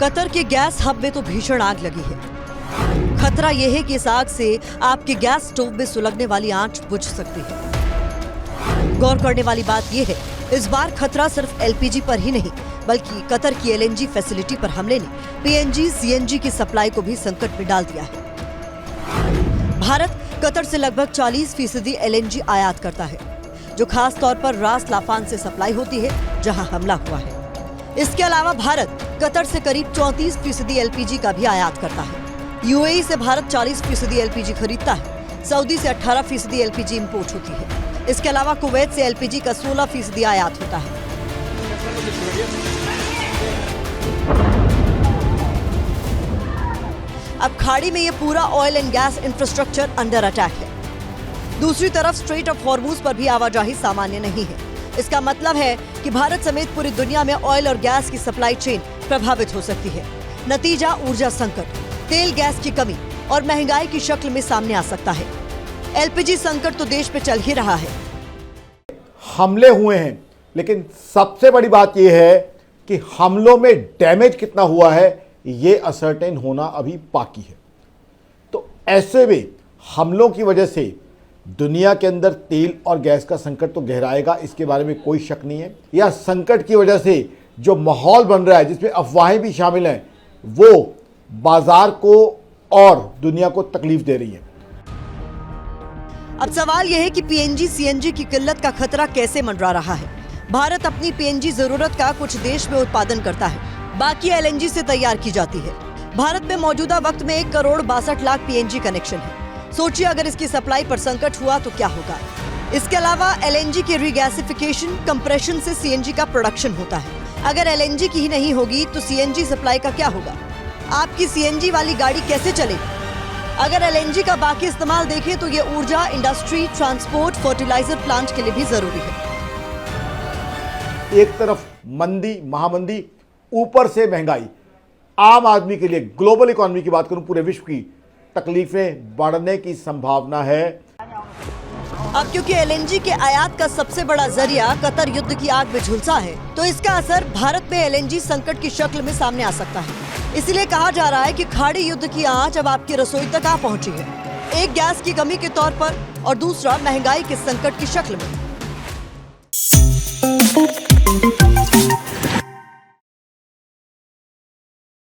Qatar के gas hub में तो भीषण आग लगी है। खतरा यह है कि इस आग से आपके गैस स्टोव में सुलगने वाली आंच बुझ सकती है। गौर करने वाली बात यह है, इस बार खतरा सिर्फ एलपीजी पर ही नहीं, बल्कि कतर की एलएनजी फैसिलिटी पर हमले ने पीएनजी सीएनजी की सप्लाई को भी संकट में डाल दिया है। भारत कतर से लगभग 40% एलएनजी आयात करता है, जो खास तौर पर रास लाफान से सप्लाई होती है, जहां हमला हुआ है। इसके अलावा भारत कतर से करीब 34% एलपीजी का भी आयात करता है। यूएई से भारत 40% एलपीजी खरीदता है। सऊदी से 18% एलपीजी इंपोर्ट होती है। इसके अलावा कुवैत से एलपीजी का 16% आयात होता है। अब खाड़ी में ये पूरा oil and gas infrastructure under attack है। दूसरी तरफ स्ट्रेट ऑफ हॉर्मुज पर भी आवाजाही सामान्य नहीं है। इसका मतलब है कि भारत समेत पूरी दुनिया में ऑयल और गैस की सप्लाई चेन प्रभावित हो सकती है। नतीजा ऊर्जा संकट, तेल गैस की कमी और महंगाई की शक्ल में सामने आ सकता है। एलपीजी संकट तो देश में चल ही रहा है। हमले हुए हैं, लेकिन सबसे बड़ी बात यह है कि हमलों में डैमेज कितना हुआ है, ये असर्टेन होना अभी बाकी है। तो ऐसे में हमलों की वजह से दुनिया के अंदर तेल और गैस का संकट तो गहराएगा, इसके बारे में कोई शक नहीं है। या संकट की वजह से जो माहौल बन रहा है, जिसमें अफवाहें भी शामिल हैं, वो बाजार को और दुनिया को तकलीफ दे रही है। अब सवाल यह है कि पीएनजी सीएनजी की किल्लत का खतरा कैसे मंडरा रहा है। भारत अपनी पीएनजी जरूरत का कुछ देश में उत्पादन करता है, बाकी एलएनजी से तैयार की जाती है। भारत में मौजूदा वक्त में 1,62,00,000 पीएनजी कनेक्शन है। सोचिए अगर इसकी सप्लाई पर संकट हुआ तो क्या होगा। इसके अलावा एलएनजी के रीगैसिफिकेशन, कंप्रेशन से सीएनजी का प्रोडक्शन होता है। अगर एलएनजी की ही नहीं होगी तो सीएनजी सप्लाई का क्या होगा। आपकी सीएनजी वाली गाड़ी कैसे चलेगी। अगर एलएनजी का बाकी इस्तेमाल देखें तो ये ऊर्जा, इंडस्ट्री, ट्रांसपोर्ट, फर्टिलाइजर प्लांट के लिए भी जरूरी है। एक तरफ मंदी, महामंदी, ऊपर से महंगाई, आम आदमी के लिए, ग्लोबल इकोनॉमी की बात करूं, पूरे विश्व की तकलीफें बढ़ने की संभावना है। अब क्योंकि एलएनजी के आयात का सबसे बड़ा जरिया कतर युद्ध की आग में झुलसा है, तो इसका असर भारत में एलएनजी संकट की शक्ल में सामने आ सकता है। इसलिए कहा जा रहा है कि खाड़ी युद्ध की आंच अब आपकी रसोई तक आ पहुंची है। एक गैस की कमी के तौर पर और दूसरा महंगाई के संकट की शक्ल में।